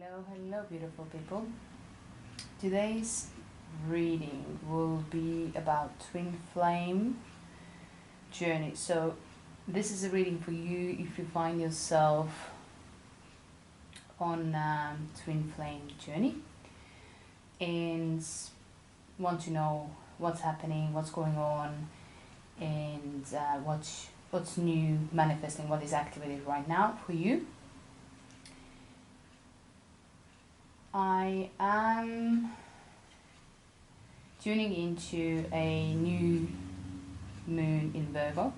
Hello, beautiful people. Today's reading will be about twin flame journey. So, this is a reading for you if you find yourself on twin flame journey and want to know what's happening, what's going on, and what's new, manifesting, what is activated right now for you. I am tuning into a new moon in Virgo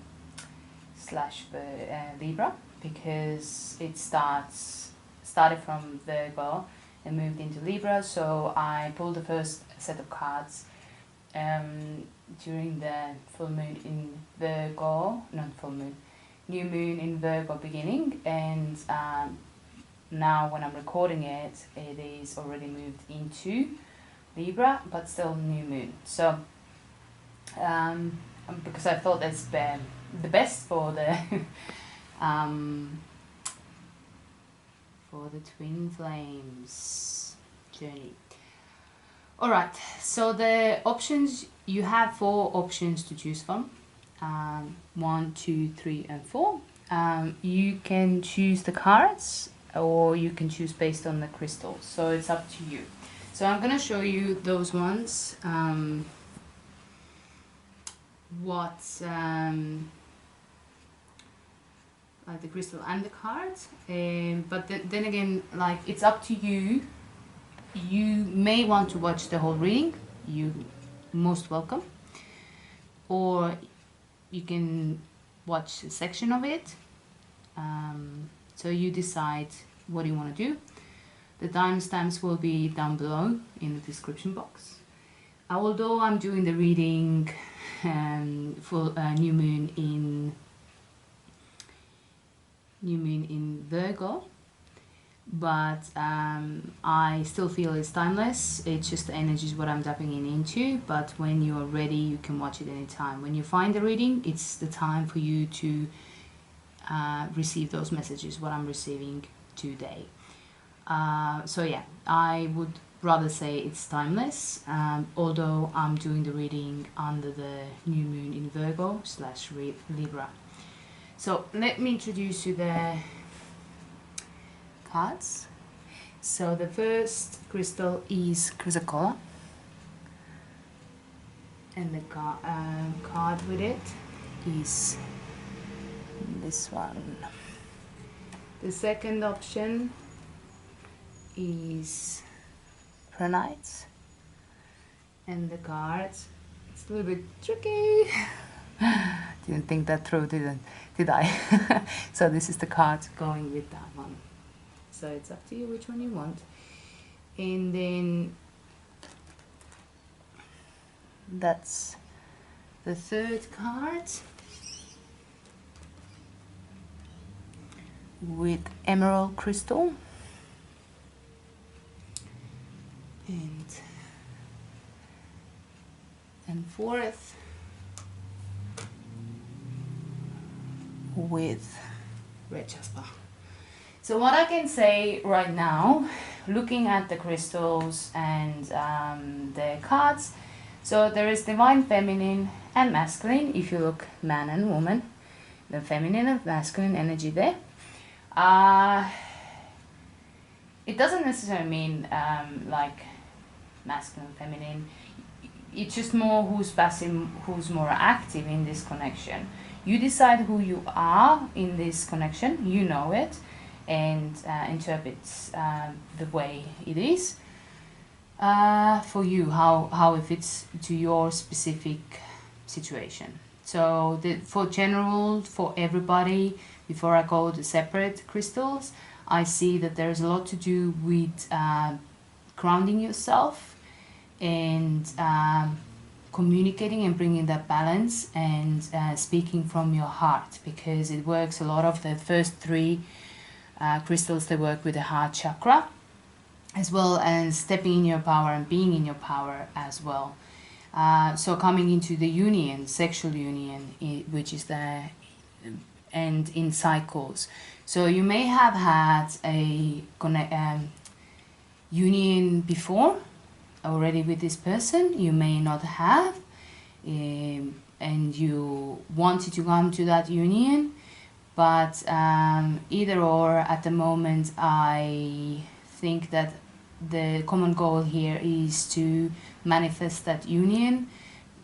/ Libra, because it started from Virgo and moved into Libra. So I pulled the first set of cards during the full moon in Virgo, not full moon, new moon in Virgo beginning, and now when I'm recording it, it is already moved into Libra, but still new moon. So because I thought that's the best for the for the twin flames journey. All right, so the options, you have 4 options to choose from, 1, 2, 3 and 4. You can choose the cards, or you can choose based on the crystals, so it's up to you. So I'm gonna show you those ones, the crystal and the cards, but then again, like, it's up to you. You may want to watch the whole reading, you most welcome, or you can watch a section of it. So you decide what you want to do. The timestamps will be down below in the description box. Although I'm doing the reading for new moon in Virgo, but I still feel it's timeless. It's just the energy is what I'm tapping into, but when you are ready, you can watch it anytime. When you find the reading, it's the time for you to receive those messages, what I'm receiving today. So yeah, I would rather say it's timeless, although I'm doing the reading under the new moon in Virgo / Libra. So let me introduce you the cards. So the first crystal is Chrysocolla, and the card with it is this one. The second option is Prehnite, and the cards, it's a little bit tricky. Didn't think that through, did I? So this is the card going with that one. So it's up to you which one you want. And then that's the third card, with emerald crystal, and fourth with red Jasper. So what I can say right now, looking at the crystals and the cards, so there is divine feminine and masculine. If you look man and woman, the feminine and masculine energy there. It doesn't necessarily mean like masculine, feminine. It's just more who's passive, who's more active in this connection. You decide who you are in this connection, you know it, and interpret the way it is for you, how it fits to your specific situation. So for general, for everybody, before I go to separate crystals, I see that there's a lot to do with grounding yourself and communicating and bringing that balance, and speaking from your heart, because it works a lot of the first 3 crystals, they work with the heart chakra, as well as stepping in your power and being in your power as well. So coming into the union, sexual union, which is the end in cycles. So you may have had a union before already with this person, you may not have, and you wanted to come to that union, but either or, at the moment I think that the common goal here is to manifest that union,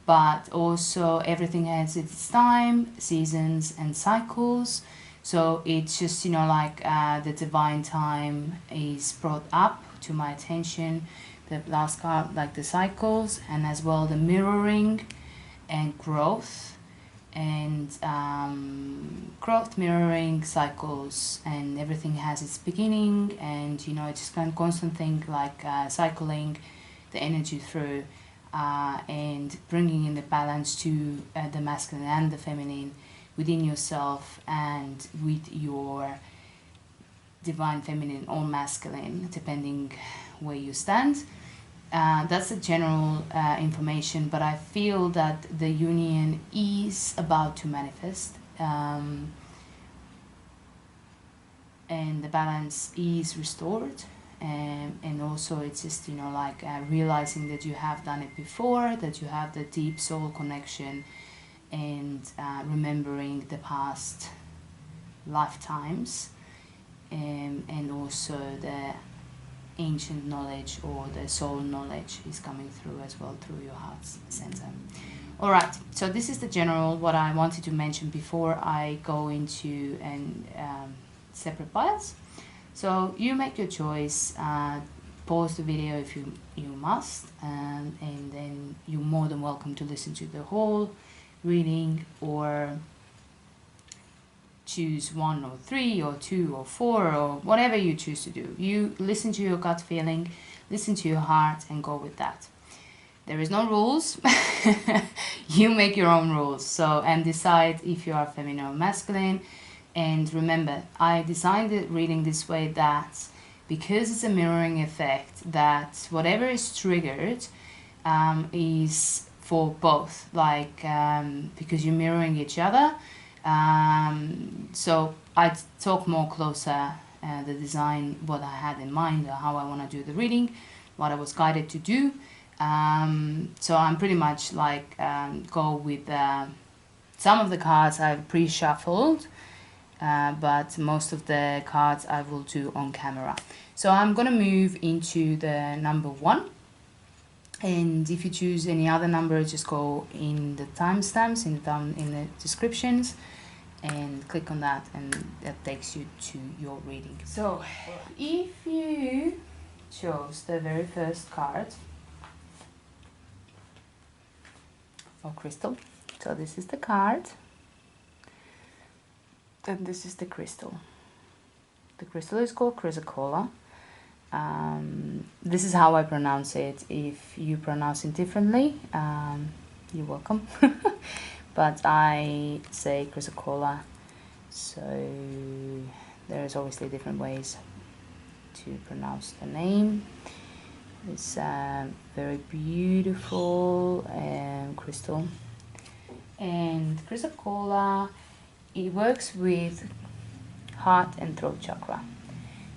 but also everything has its time, seasons and cycles. So it's just, you know, like the divine time is brought up to my attention, the last card, like the cycles, and as well the mirroring and growth, and growth, mirroring, cycles, and everything has its beginning, and you know, it's just kind of constant thing, like cycling the energy through, and bringing in the balance to the masculine and the feminine within yourself and with your divine feminine or masculine, depending where you stand. That's the general information, but I feel that the union is about to manifest, and the balance is restored, and also it's just, you know, like realizing that you have done it before, that you have the deep soul connection, and remembering the past lifetimes, and also the ancient knowledge or the soul knowledge is coming through as well through your heart's center. All right, so this is the general what I wanted to mention before I go into separate piles. So you make your choice, pause the video if you must, and then you're more than welcome to listen to the whole reading, or choose 1 or 3 or 2 or 4 or whatever you choose to do. You listen to your gut feeling, listen to your heart, and go with that. There is no rules. You make your own rules. So, and decide if you are feminine or masculine. And remember, I designed the reading this way that because it's a mirroring effect, that whatever is triggered is for both, like because you're mirroring each other. So I talk more closer the design, what I had in mind, how I want to do the reading, what I was guided to do. So I'm pretty much like go with some of the cards I've pre-shuffled, but most of the cards I will do on camera. So I'm gonna move into the number 1. And if you choose any other number, just go in the timestamps in the descriptions and click on that, and that takes you to your reading. So if you chose the very first card of crystal, so this is the card, and this is the crystal. The crystal is called Chrysocolla. This is how I pronounce it. If you pronounce it differently, you're welcome. But I say Chrysocolla, so there's obviously different ways to pronounce the name. It's a very beautiful crystal, and Chrysocolla, it works with heart and throat chakra,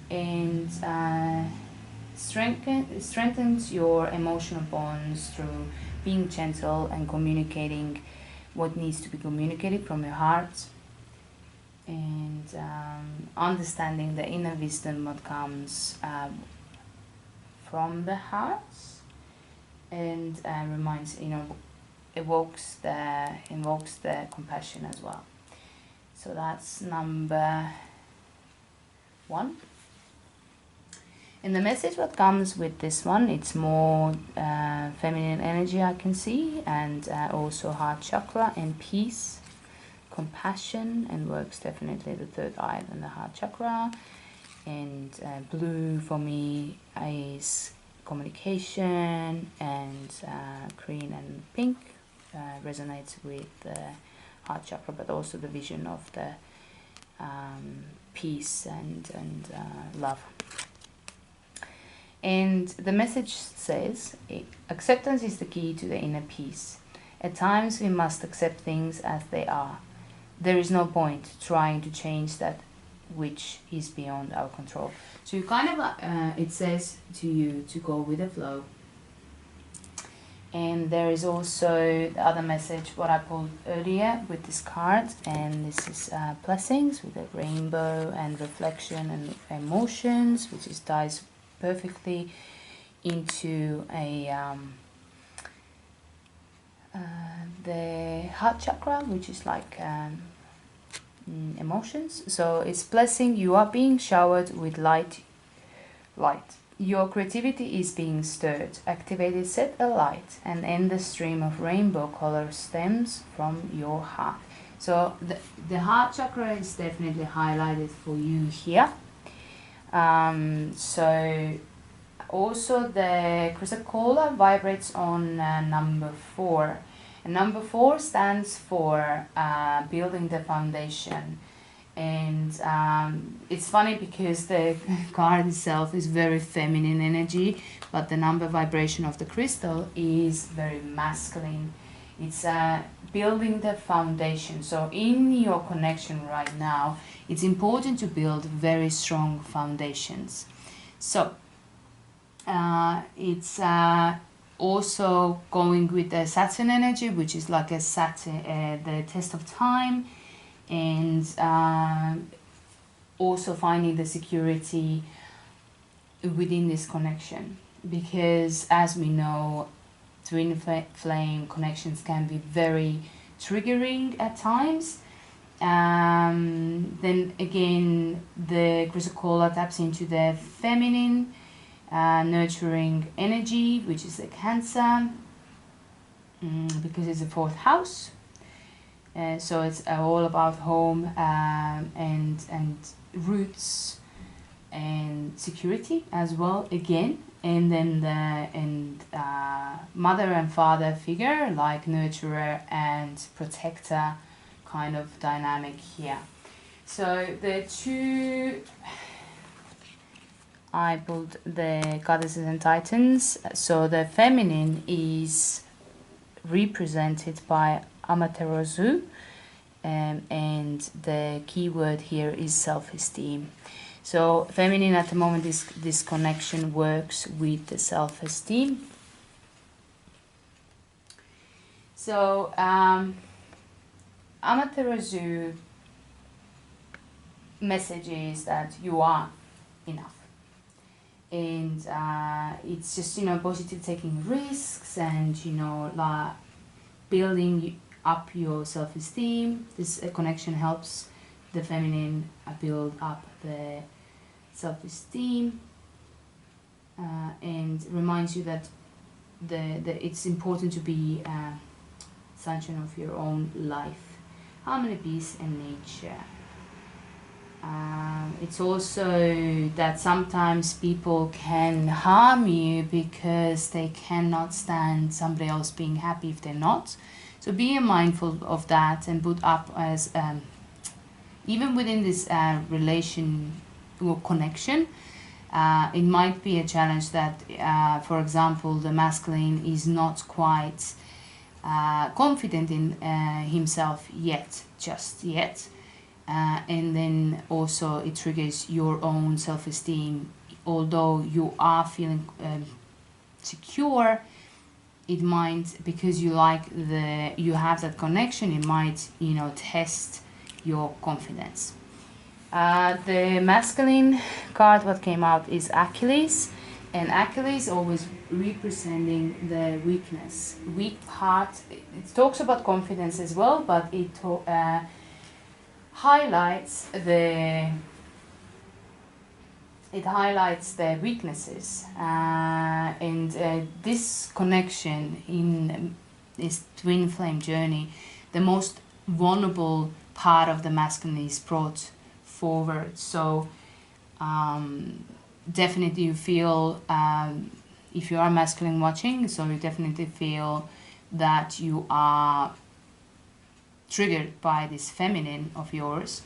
and strengthens your emotional bonds through being gentle and communicating what needs to be communicated from your heart, and understanding the inner wisdom what comes from the heart, and reminds, you know, invokes the compassion as well. So that's number 1. And the message what comes with this one, it's more feminine energy I can see, and also heart chakra and peace, compassion, and works definitely the third eye and the heart chakra. And blue for me is communication, and green and pink resonates with the heart chakra, but also the vision of the peace and love. And the message says, acceptance is the key to the inner peace. At times we must accept things as they are. There is no point trying to change that which is beyond our control. So you kind of, it says to you to go with the flow. And there is also the other message, what I pulled earlier with this card, and this is blessings with a rainbow and reflection and emotions, which is ties perfectly into a the heart chakra, which is like emotions. So it's blessing. You are being showered with light. Your creativity is being stirred, activated, set alight, and endless stream of rainbow color stems from your heart. So the heart chakra is definitely highlighted for you here. So also the Chrysocolla vibrates on number 4. And number 4 stands for building the foundation. And it's funny because the card itself is very feminine energy, but the number vibration of the crystal is very masculine. It's building the foundation. So in your connection right now, it's important to build very strong foundations. So it's also going with the Saturn energy, which is like a Saturn, the test of time, and also finding the security within this connection, because as we know, twin flame connections can be very triggering at times. Then again, the Chrysocolla taps into the feminine nurturing energy, which is the Cancer, because it's the 4th house. So it's all about home and roots and security as well again. And then the mother and father figure, like nurturer and protector kind of dynamic here. So the two, I pulled the goddesses and titans. So the feminine is represented by Amaterasu, and the key word here is self-esteem. So feminine at the moment, this connection works with the self-esteem. So Amaterasu message is that you are enough. And it's just, you know, positive taking risks and, you know, like building up your self-esteem. This connection helps the feminine build up the self-esteem and reminds you that it's important to be sunshine of your own life, harmony, peace, and nature. It's also that sometimes people can harm you because they cannot stand somebody else being happy if they're not. So be mindful of that and put up as even within this relation or connection, it might be a challenge that, for example, the masculine is not quite confident in himself just yet. And then also it triggers your own self-esteem. Although you are feeling secure, it might, because you have that connection, it might, you know, test your confidence. The masculine card what came out is Achilles, and Achilles always representing the weakness, weak part. It talks about confidence as well, but it highlights the weaknesses, and this connection in this twin flame journey, the most vulnerable part of the masculine is brought forward. So definitely you feel, if you are masculine watching, so you definitely feel that you are triggered by this feminine of yours,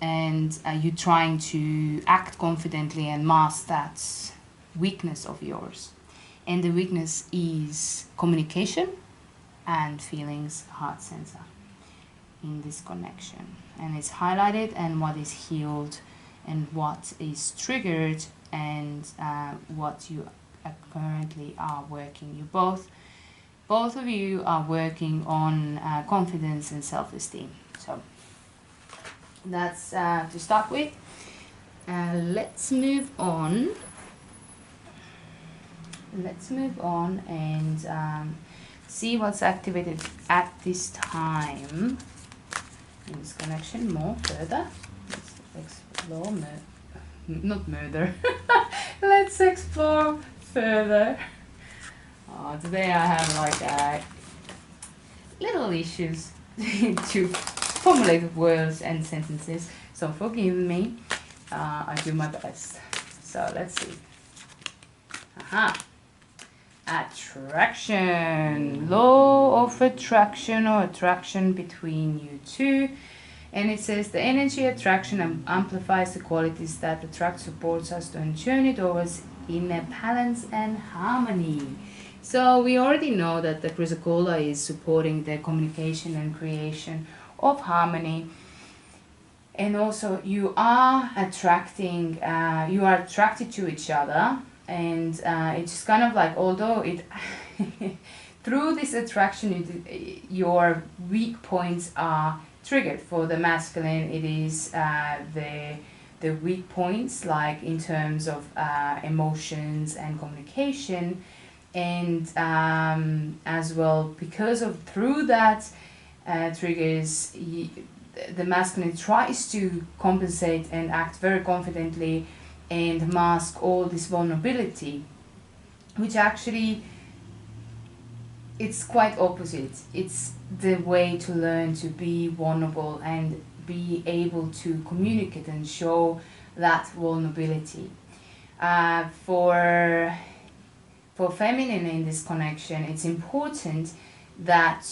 and you're trying to act confidently and mask that weakness of yours. And the weakness is communication and feelings, heart center in this connection. And it's highlighted, and what is healed and what is triggered, and what you currently are working. You both of you are working on confidence and self-esteem. So that's to start with. Let's move on. And see what's activated at this time in this connection more further. Let's explore not murder. Let's explore further. Oh, today I have like little issues to formulate words and sentences, so forgive me. I do my best. So let's see. Attraction, law of attraction or attraction between you two. And it says the energy attraction amplifies the qualities that attract, supports us on journey towards inner balance and harmony. So we already know that the Chrysocolla is supporting the communication and creation of harmony. And also you are attracting, you are attracted to each other. And it's kind of like, although it through this attraction your weak points are triggered. For the masculine it is the weak points, like in terms of emotions and communication, and as well because of through that triggers the masculine tries to compensate and act very confidently and mask all this vulnerability, which actually it's quite opposite. It's the way to learn to be vulnerable and be able to communicate and show that vulnerability. For feminine in this connection, it's important that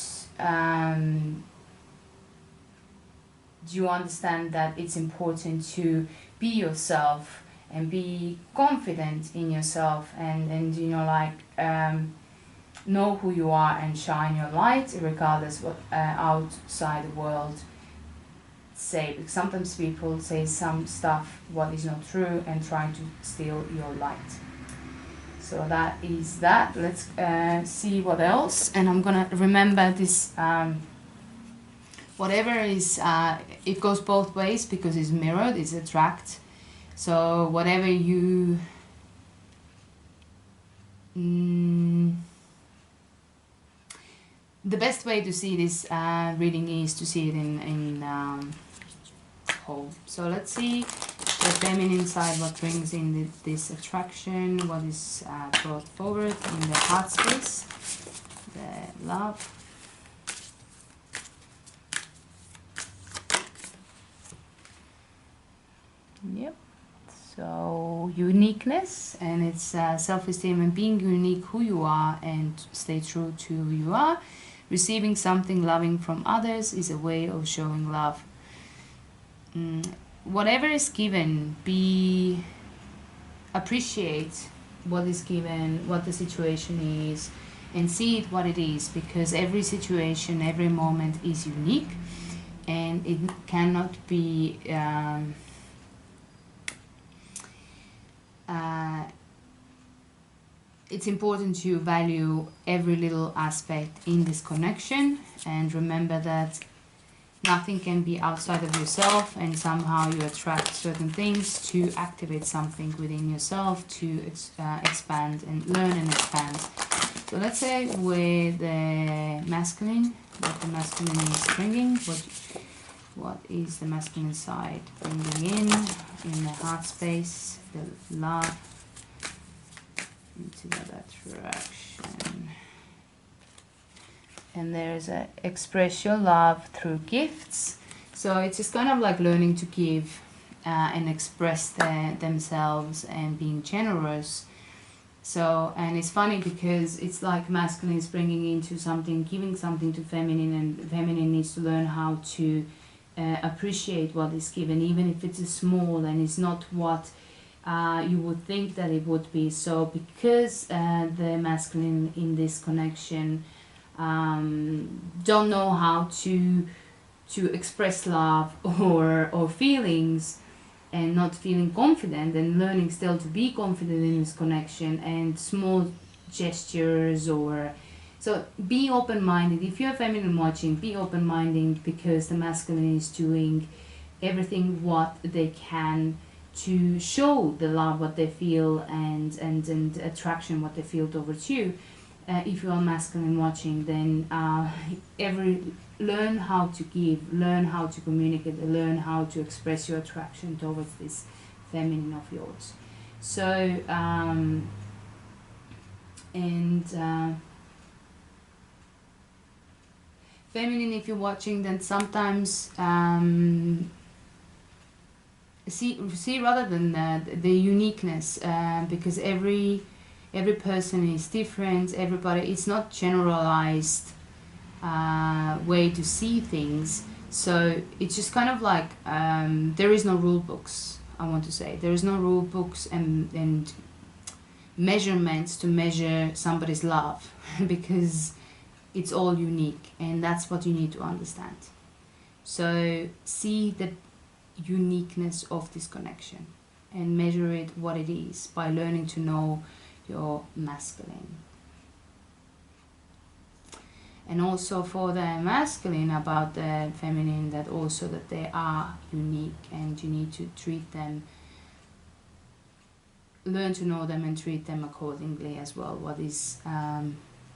you understand that it's important to be yourself and be confident in yourself, and you know, like know who you are and shine your light regardless what outside the world say, because sometimes people say some stuff what is not true and trying to steal your light. So that is that. Let's see what else, and I'm gonna remember this whatever is it goes both ways because it's mirrored, it's attract. So whatever you the best way to see this reading is to see it in whole. So let's see the feminine side, what brings in this attraction, what is brought forward in the heart space, the love. Yep. So uniqueness, and it's self-esteem and being unique who you are and stay true to who you are. Receiving something loving from others is a way of showing love. Whatever is given, appreciate what is given, what the situation is, and see it what it is, because every situation, every moment is unique, and it cannot be it's important to value every little aspect in this connection, and remember that nothing can be outside of yourself, and somehow you attract certain things to activate something within yourself to expand and learn and expand. So let's say with the masculine, what the masculine is bringing, what is the masculine side bringing in the heart space, the love, into that attraction. And there's a express your love through gifts. So it's just kind of like learning to give and express themselves and being generous. So, and it's funny because it's like masculine is bringing into something, giving something to feminine, and feminine needs to learn how to appreciate what is given, even if it's small and it's not what you would think that it would be. So because the masculine in this connection don't know how to express love or feelings, and not feeling confident, and learning still to be confident in this connection, and small gestures. Or so be open-minded. If you're feminine watching, be open-minded, because the masculine is doing everything what they can to show the love what they feel, and attraction what they feel towards you. If you are masculine watching, then learn how to give, learn how to communicate, learn how to express your attraction towards this feminine of yours. So feminine, if you're watching, then sometimes see rather than the uniqueness, because every person is different. Everybody, it's not generalized way to see things. So it's just kind of like there is no rule books. I want to say there is no rule books and measurements to measure somebody's love because it's all unique, and that's what you need to understand. So see the uniqueness of this connection and measure it what it is by learning to know your masculine. And also for the masculine about the feminine, that also that they are unique, and you need to treat them, learn to know them and treat them accordingly as well. What is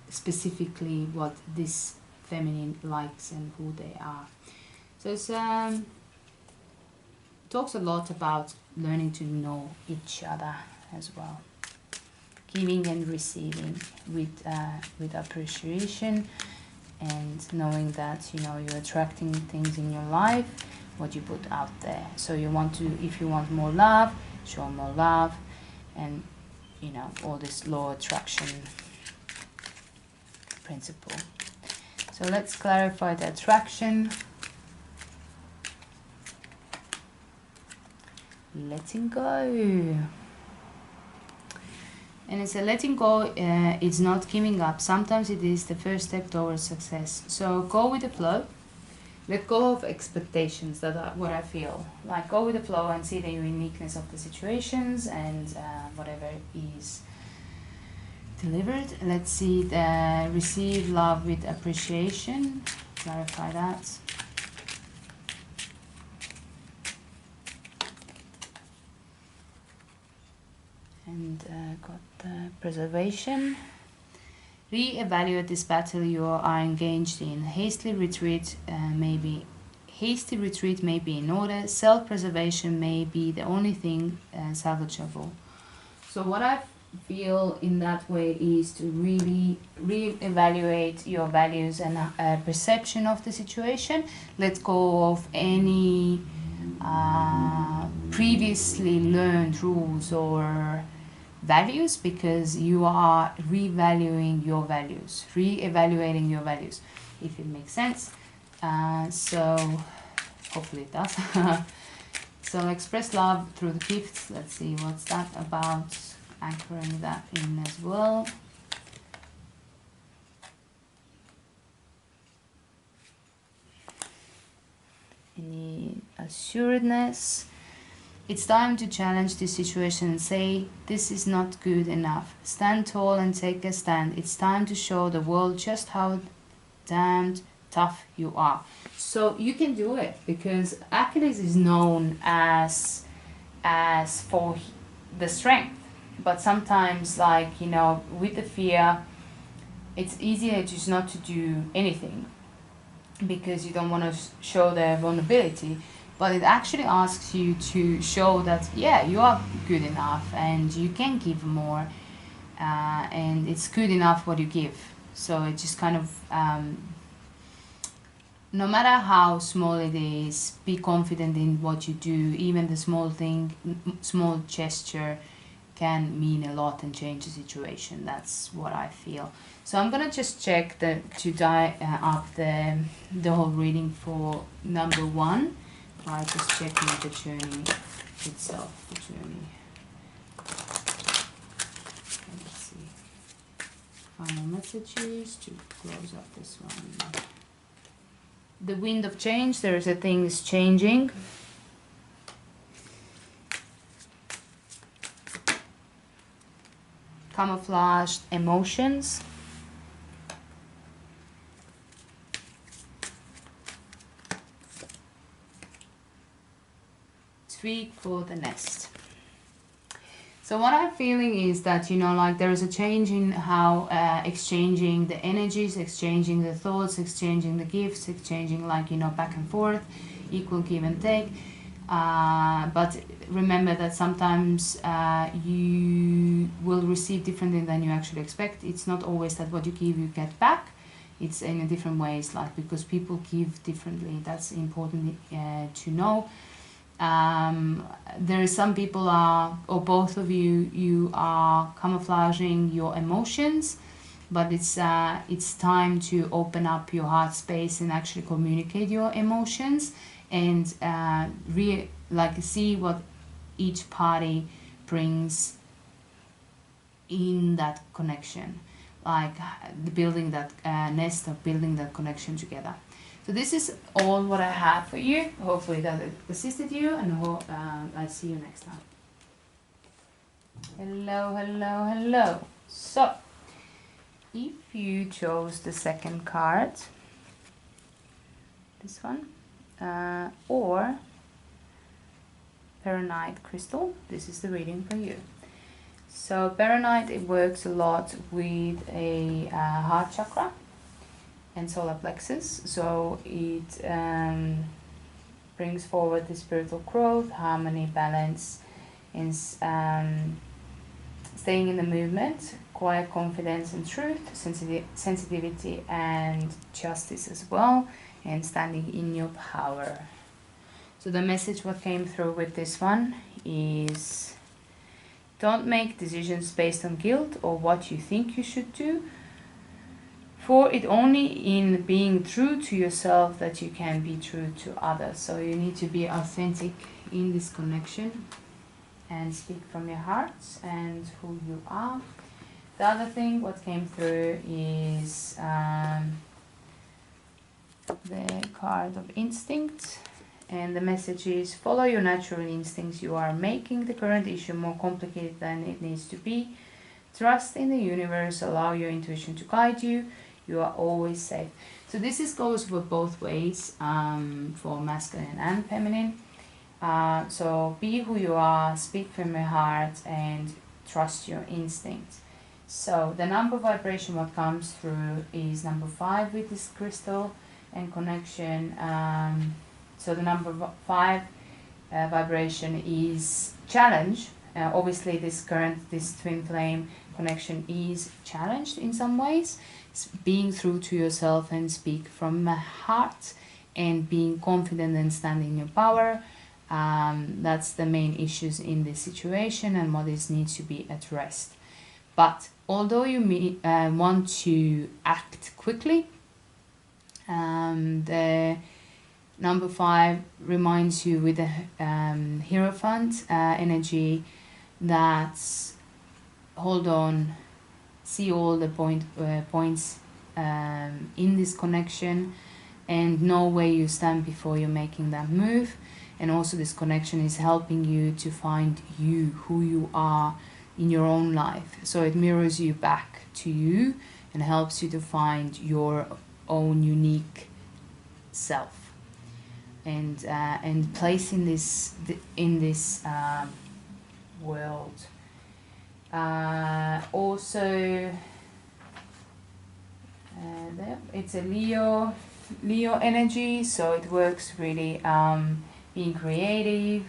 specifically what this feminine likes and who they are. So it's talks a lot about learning to know each other as well, giving and receiving with appreciation, and knowing that you're attracting things in your life what you put out there. So you want to, if you want more love, show more love, and all this law of attraction principle. So let's clarify the attraction. Letting go. And it's a letting go, it's not giving up. Sometimes it is the first step towards success. So go with the flow. Let go of expectations. That are what I feel. Like, go with the flow and see the uniqueness of the situations, and whatever is delivered. Let's see the receive love with appreciation. Clarify that. And got the preservation. Re-evaluate this battle you are engaged in. Hasty retreat may be in order. Self-preservation may be the only thing salvageable. So what I feel in that way is to really re-evaluate your values and perception of the situation. Let go of any previously learned rules or values, because you are revaluing your values, re-evaluating your values, if it makes sense. So hopefully it does. So express love through the gifts. Let's see what's that about, anchoring that in as well. Any assuredness. It's time to challenge this situation and say, this is not good enough. Stand tall and take a stand. It's time to show the world just how damned tough you are. So you can do it, because Achilles is known as for the strength. But sometimes, like, with the fear, it's easier just not to do anything, because you don't want to show the vulnerability. But it actually asks you to show that, yeah, you are good enough and you can give more, and it's good enough what you give. So it just kind of, no matter how small it is, be confident in what you do. Even the small thing, small gesture can mean a lot and change the situation. That's what I feel. So I'm gonna just check to die up the whole reading for number 1. By just checking the journey itself, the journey. Let's see. Final messages to close up this one. The wind of change, there is a thing is changing. camouflaged emotions. Tweak for the nest. So what I'm feeling is that, you know, like there is a change in how exchanging the energies, exchanging the thoughts, exchanging the gifts, exchanging, like, you know, back and forth, equal give and take. But remember that sometimes you will receive differently than you actually expect. It's not always that what you give you get back. It's in a different ways, like, because people give differently. That's important to know. There is some people are, or both of you are camouflaging your emotions, but it's time to open up your heart space and actually communicate your emotions, and see what each party brings in that connection, like the building that nest of building that connection together. So this is all what I have for you. Hopefully that assisted you, and I'll see you next time. Hello, hello, hello. So, if you chose the second card, this one, or Prehnite crystal, this is the reading for you. So Prehnite, it works a lot with a heart chakra and solar plexus, so it brings forward the spiritual growth, harmony, balance, and staying in the movement, quiet confidence and truth, sensitivity and justice as well, and standing in your power. So the message what came through with this one is, don't make decisions based on guilt or what you think you should do, for it only in being true to yourself that you can be true to others. So you need to be authentic in this connection and speak from your heart and who you are. The other thing what came through is the card of instinct, and the message is, follow your natural instincts. You are making the current issue more complicated than it needs to be. Trust in the universe, allow your intuition to guide you. You are always safe. So this goes for both ways, for masculine and feminine. So be who you are, speak from your heart, and trust your instincts. So the number vibration what comes through is number 5 with this crystal and connection. So the number 5 vibration is challenge. Obviously this twin flame connection is challenged in some ways. It's being true to yourself and speak from the heart and being confident and standing in your power. That's the main issues in this situation and what needs to be addressed. But although you want to act quickly, the number 5 reminds you with the Hierophant energy that hold on, see all the points in this connection and know where you stand before you're making that move. And also this connection is helping you to find you, who you are in your own life. So it mirrors you back to you and helps you to find your own unique self and place in this world. Also, it's a Leo energy, so it works really being creative,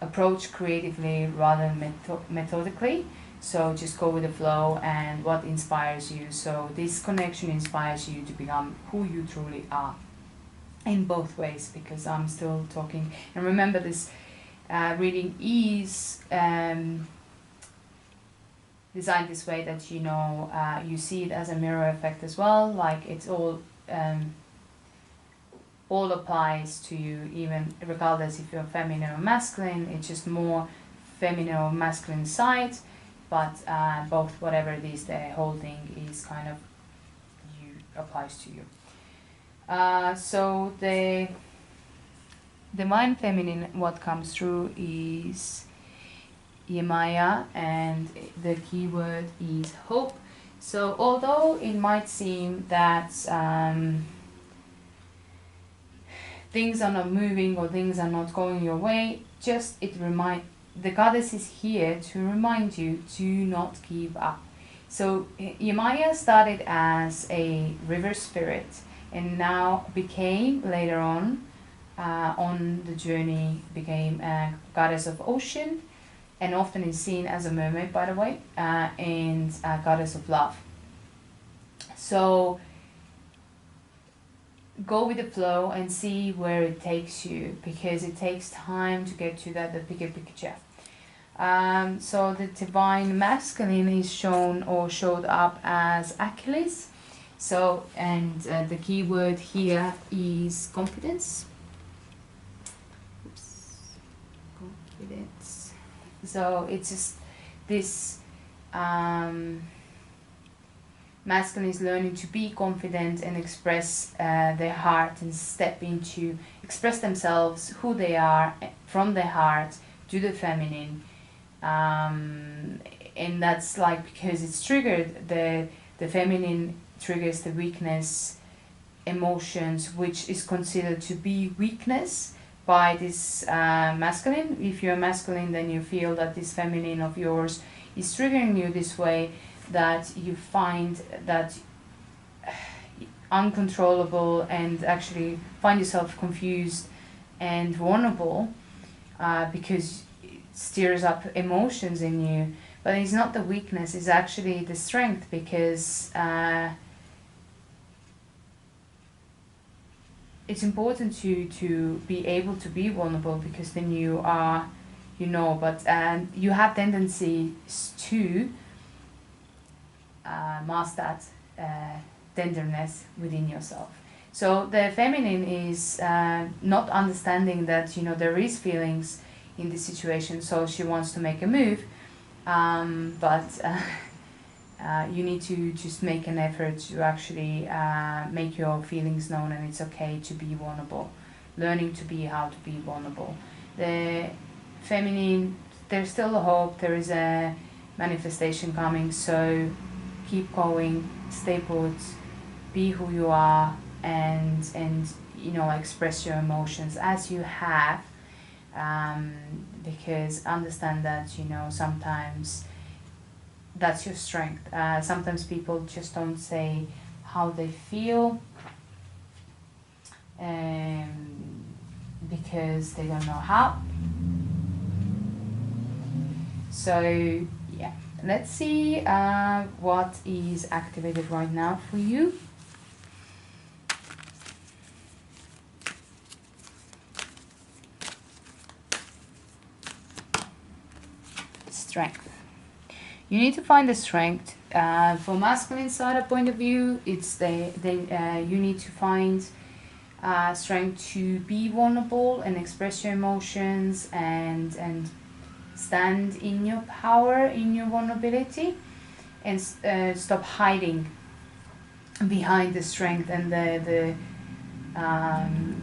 approach creatively rather than methodically. So just go with the flow and what inspires you. So this connection inspires you to become who you truly are in both ways, because I'm still talking. And remember, this reading is designed this way that, you know, you see it as a mirror effect as well. Like it's all applies to you, even regardless if you're feminine or masculine. It's just more feminine or masculine side, but both, whatever it is they're holding, is kind of applies to you. So the divine feminine, what comes through is Yemaya, and the keyword is hope. So although it might seem that things are not moving or things are not going your way, just the goddess is here to remind you to not give up. So Yemaya started as a river spirit and now became later on the journey became a goddess of ocean, and often is seen as a mermaid, by the way, and a goddess of love. So go with the flow and see where it takes you, because it takes time to get to the bigger picture. So the divine masculine is shown or showed up as Achilles. So, and the key word here is confidence. Oops. Confidence. So it's just this masculine is learning to be confident and express their heart and express themselves, who they are from their heart to the feminine. And that's like, because it's triggered, the feminine triggers the weakness emotions, which is considered to be weakness by this masculine. If you're masculine, then you feel that this feminine of yours is triggering you this way, that you find that uncontrollable and actually find yourself confused and vulnerable because it stirs up emotions in you. But it's not the weakness, it's actually the strength, because it's important to be able to be vulnerable, because then you are, but you have tendencies to mask that tenderness within yourself. So the feminine is not understanding that, there is feelings in this situation, so she wants to make a move, but you need to just make an effort to actually make your feelings known, and it's okay to be vulnerable. Learning to be how to be vulnerable. The feminine, there's still a hope, there is a manifestation coming, so keep going, stay put, be who you are, and express your emotions as you have, because understand that sometimes that's your strength. Sometimes people just don't say how they feel because they don't know how. So yeah, let's see what is activated right now for you. Strength. You need to find the strength. From masculine side of point of view, it's you need to find strength to be vulnerable and express your emotions and stand in your power, in your vulnerability, and stop hiding behind the strength and the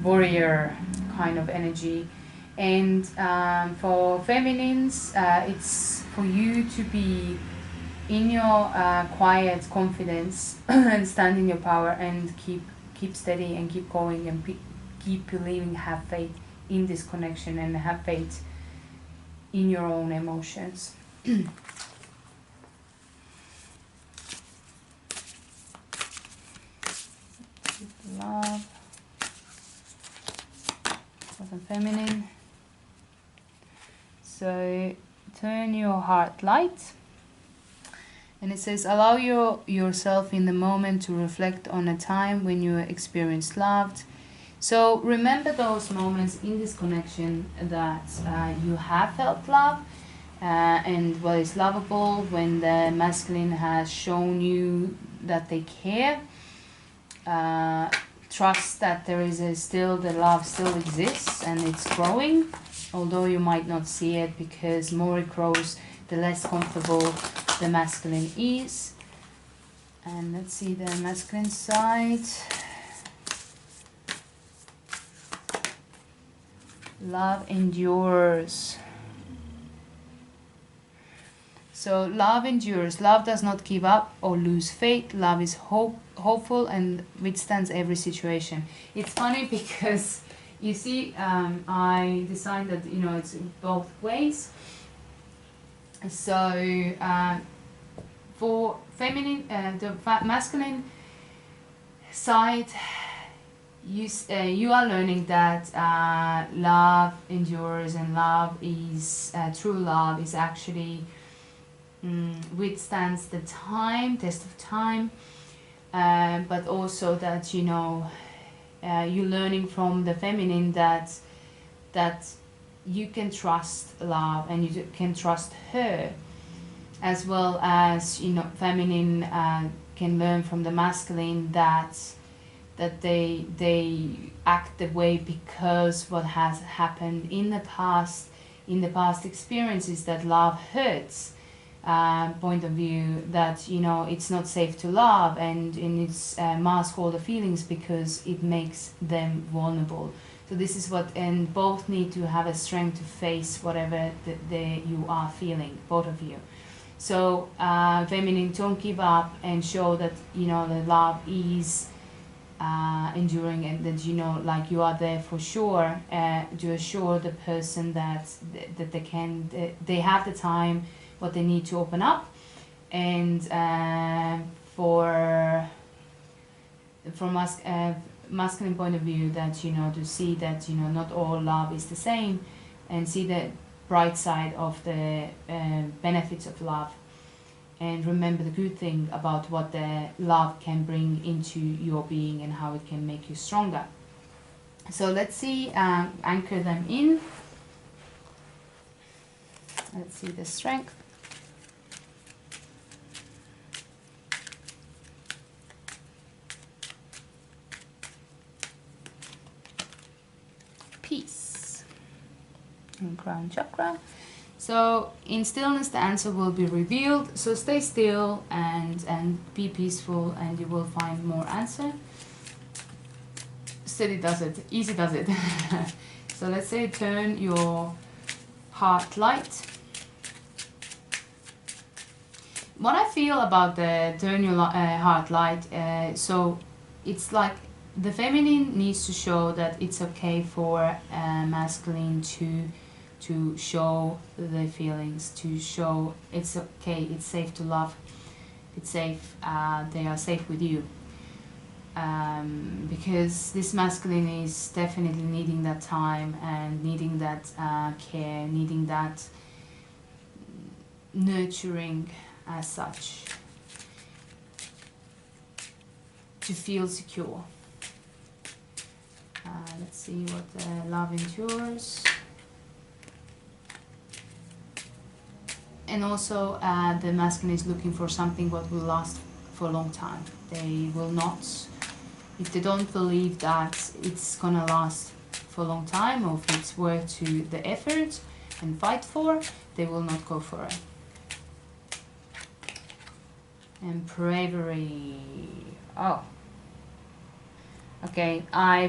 warrior kind of energy. And for feminines, it's for you to be in your quiet confidence and stand in your power, and keep steady and keep going, and keep believing, have faith in this connection, and have faith in your own emotions. Love for the feminine. So turn your heart light, and it says allow yourself in the moment to reflect on a time when you experienced love. So remember those moments in this connection that you have felt love, and what is lovable, when the masculine has shown you that they care. Trust that there is the love still exists, and it's growing, although you might not see it, because more it grows, the less comfortable the masculine is. And let's see the masculine side. Love endures. So love endures. Love does not give up or lose faith. Love is hopeful and withstands every situation. It's funny because you see, I decided that, you know, it's both ways. So for feminine, the masculine side, you are learning that love endures, and love is true love is actually withstands the test of time, but also that, you know, you're learning from the feminine that you can trust love and you can trust her, as well as, you know, feminine can learn from the masculine that they act the way because what has happened in the past experiences, that love hurts, point of view, that, you know, it's not safe to love, and it's mask all the feelings because it makes them vulnerable. So this is what, and both need to have a strength to face whatever you are feeling, both of you. So feminine, don't give up and show that, you know, the love is enduring, and that, you know, like you are there for sure, to assure the person that they have the time what they need to open up, and from masculine point of view, that, you know, to see that, you know, not all love is the same, and see the bright side of the benefits of love, and remember the good thing about what the love can bring into your being and how it can make you stronger. So let's see, anchor them in. Let's see the strength. Peace and crown chakra. So in stillness the answer will be revealed, so stay still and be peaceful, and you will find more answer. Steady does it, easy does it. So let's say turn your heart light. What I feel about the turn your heart light, so it's like the feminine needs to show that it's okay for masculine to show their feelings, to show it's okay, it's safe to love, it's safe, they are safe with you. Because this masculine is definitely needing that time and needing that care, needing that nurturing as such, to feel secure. Let's see what love endures. And also the masculine is looking for something what will last for a long time. They will not, if they don't believe that it's gonna last for a long time, or if it's worth to the effort and fight for, they will not go for it. And bravery. Oh. Okay, I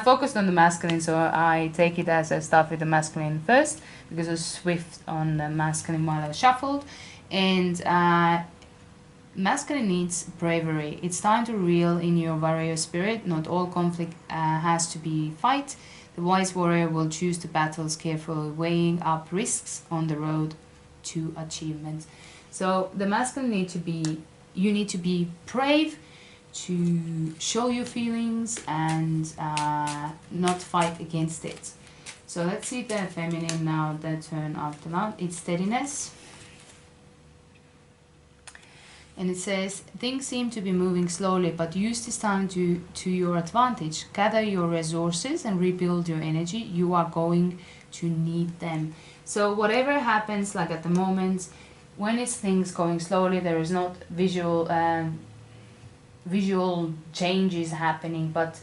focused on the masculine, so I take it as I start with the masculine first, because I was swift on the masculine while I shuffled. And masculine needs bravery. It's time to reel in your warrior spirit. Not all conflict has to be fight. The wise warrior will choose the battles carefully, weighing up risks on the road to achievement. So the masculine you need to be brave, to show your feelings and not fight against it. So let's see the feminine now, the turn after love. It's steadiness. And it says, things seem to be moving slowly, but use this time to your advantage. Gather your resources and rebuild your energy. You are going to need them. So whatever happens, like at the moment, when it's things going slowly, there is not visual changes happening, but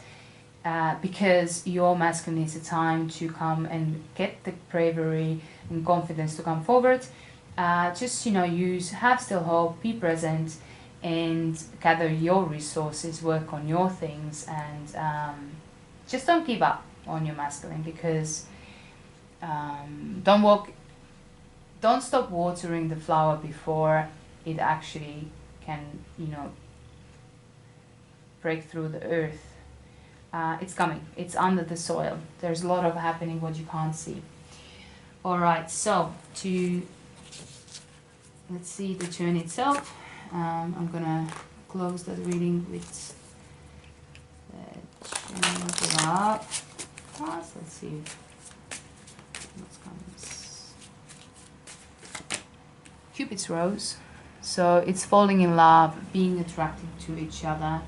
because your masculine is a time to come and get the bravery and confidence to come forward, just, you know, have still hope, be present, and gather your resources, work on your things, and just don't give up on your masculine, because don't don't stop watering the flower before it actually can, you know, break through the earth. It's coming. It's under the soil. There's a lot of happening what you can't see. All right, so let's see the turn itself. I'm gonna close that reading with up. Let's see what comes. Cupid's rose. So it's falling in love, being attracted to each other.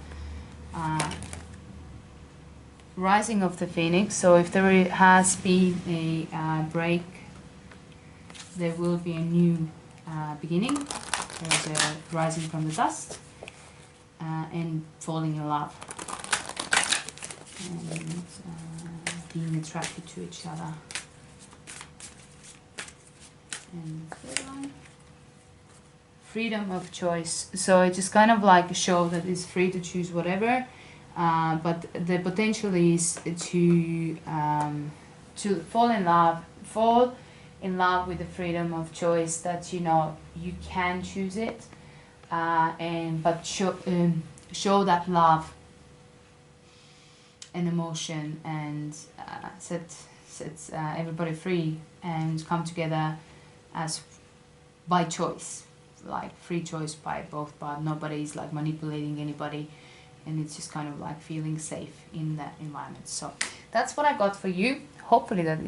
Rising of the phoenix. So if there has been a break, there will be a new beginning. There's a rising from the dust and falling in love and being attracted to each other. And the third one, freedom of choice. So it just kind of like a show that it's free to choose whatever, but the potential is to fall in love with the freedom of choice, that you know you can choose it, but show that love and emotion, and set everybody free and come together as by choice, like free choice by both, but nobody's like manipulating anybody, and it's just kind of like feeling safe in that environment. So that's what I got for you. Hopefully that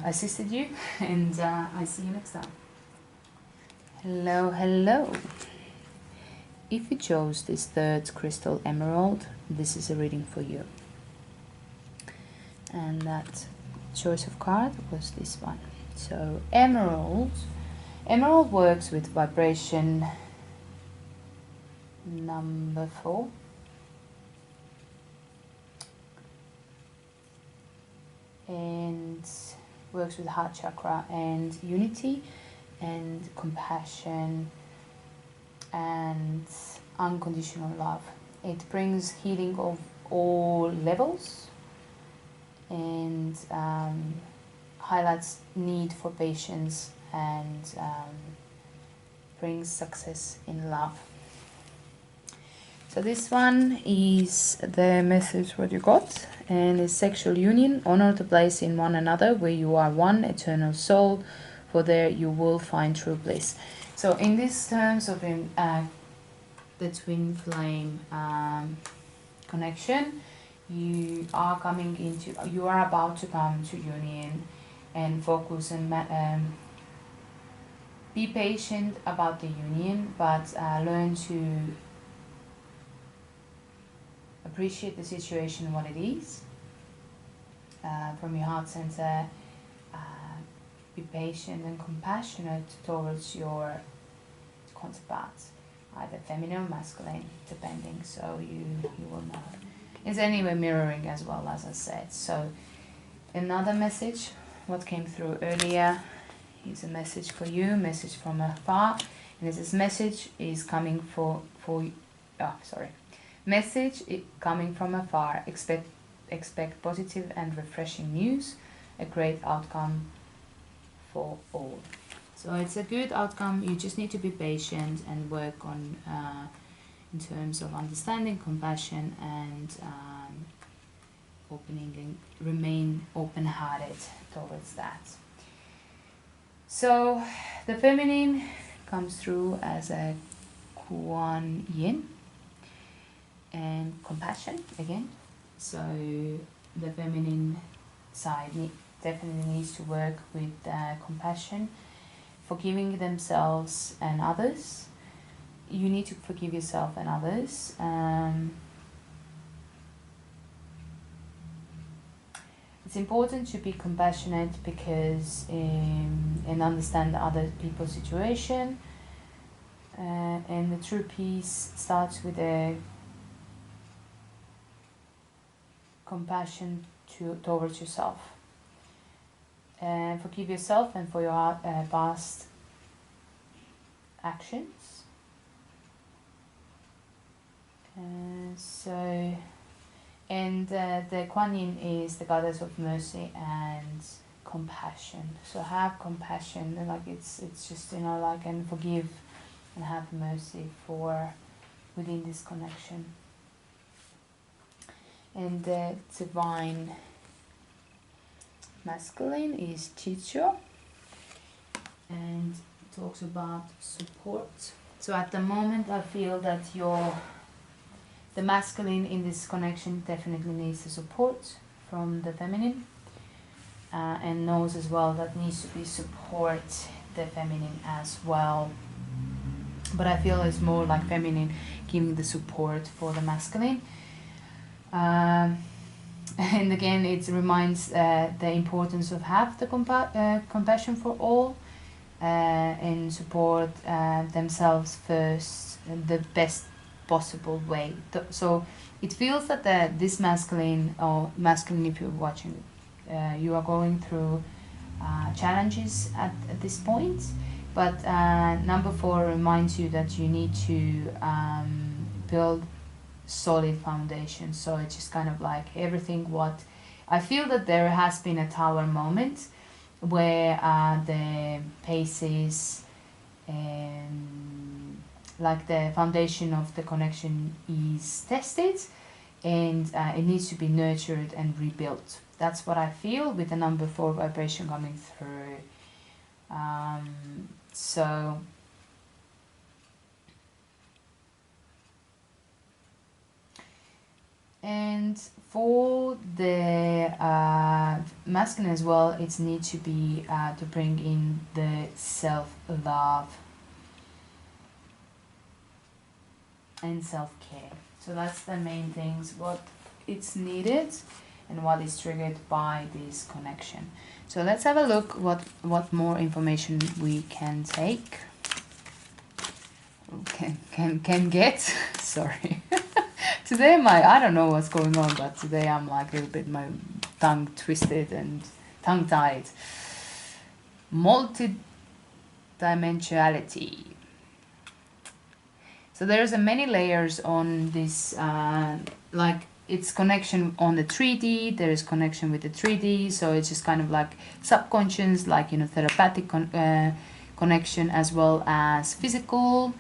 assisted you, and I see you next time. Hello. If you chose this third crystal emerald, this is a reading for you. And that choice of card was this one. So emerald works with vibration number 4. And works with heart chakra and unity and compassion and unconditional love. It brings healing of all levels and highlights need for patience and brings success in love. So this one is the message what you got, and it's sexual union, honor the place in one another where you are one eternal soul, for there you will find true bliss. So in these terms of the twin flame connection, you are about to come to union, and focus and be patient about the union, but learn to appreciate the situation what it is from your heart center. Be patient and compassionate towards your counterparts, either feminine or masculine, depending, so you will know. It's anyway mirroring as well, as I said. So another message what came through earlier is a message for you, message from afar, and this message is coming message coming from afar. Expect positive and refreshing news, a great outcome for all. So it's a good outcome. You just need to be patient and work on in terms of understanding, compassion, and opening, and remain open-hearted towards that. So the feminine comes through as a Kuan Yin and compassion again. So the feminine side definitely needs to work with compassion, forgiving themselves and others. You need to forgive yourself and others. It's important to be compassionate because and understand other people's situation. And the true peace starts with a compassion towards yourself. And forgive yourself and for your past actions. The Kuan Yin is the goddess of mercy and compassion. So have compassion, and like it's just, you know, like, and forgive and have mercy for within this connection. And the divine masculine is Chicho, and talks about support. So at the moment I feel that the masculine in this connection definitely needs the support from the feminine, and knows as well that needs to be support the feminine as well. But I feel it's more like feminine giving the support for the masculine. And again, it reminds the importance of have the compassion for all, and support themselves first in the best possible way. So it feels that this masculine, or masculine if you're watching, you are going through challenges at this point, but number 4 reminds you that you need to build solid foundation. So it's just kind of like everything what I feel that there has been a tower moment where the paces and like the foundation of the connection is tested, and it needs to be nurtured and rebuilt. That's what I feel with the number 4 vibration coming through. So and for the masculine as well, it needs to be to bring in the self-love and self-care. So that's the main things what it's needed and what is triggered by this connection. So let's have a look what more information we can take, can get. Sorry. Today I don't know what's going on, but today I'm like a little bit my tongue twisted and tongue tied. Multi-dimensionality. So there's many layers on this, like it's connection on the 3D, there is connection with the 3D, so it's just kind of like subconscious, like, you know, therapeutic connection as well as physical.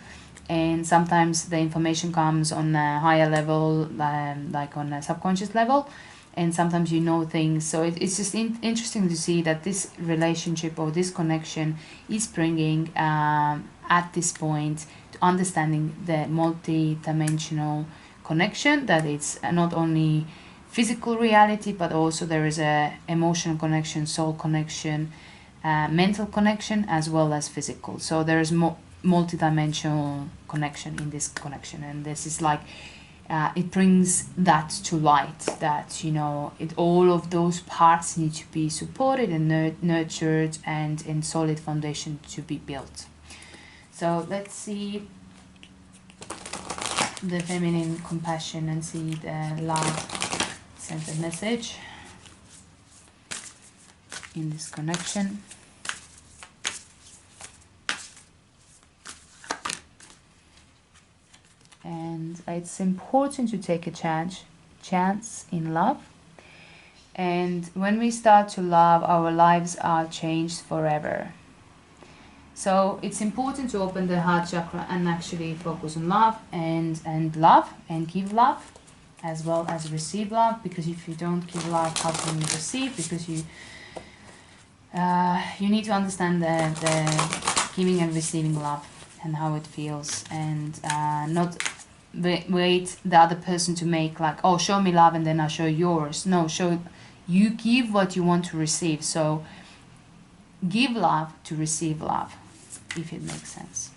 And sometimes the information comes on a higher level, like on a subconscious level, and sometimes you know things. So it's just interesting to see that this relationship or this connection is bringing at this point to understanding the multi-dimensional connection, that it's not only physical reality, but also there is a emotional connection, soul connection, mental connection, as well as physical. So there is multi-dimensional connection in this connection, and this is like it brings that to light, that, you know, all of those parts need to be supported and nurtured, and in solid foundation to be built. So let's see the feminine compassion and see the love centered message in this connection. And it's important to take a chance in love. And when we start to love, our lives are changed forever. So it's important to open the heart chakra and actually focus on love and love and give love, as well as receive love. Because if you don't give love, how can you receive? Because you need to understand the giving and receiving love and how it feels, and not wait the other person to make like, oh, show me love and then I'll show yours. No, you give what you want to receive. So give love to receive love, if it makes sense.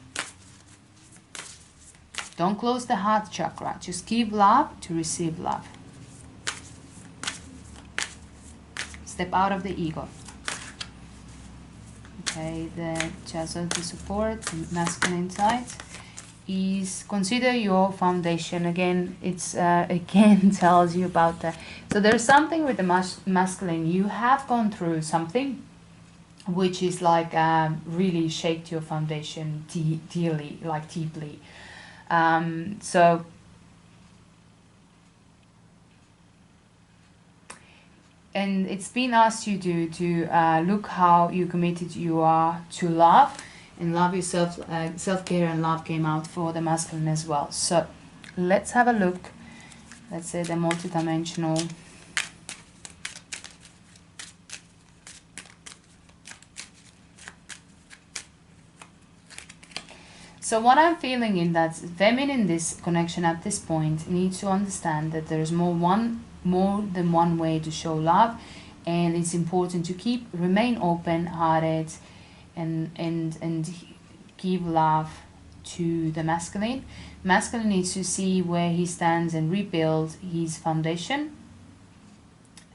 Don't close the heart chakra, just give love to receive love. Step out of the ego. Okay, the chasm to support, the masculine side, is consider your foundation. Again, it's again tells you about that. So there's something with the masculine. You have gone through something which is like really shaped your foundation dearly, like deeply. So and it's been asked you to look how you committed you are to love, and love yourself. Self-care and love came out for the masculine as well. So let's have a look. Let's say the multidimensional. So what I'm feeling in that feminine in this connection at this point needs to understand that there's more than one way to show love, and it's important to remain open-hearted and give love to the masculine. Masculine needs to see where he stands and rebuild his foundation,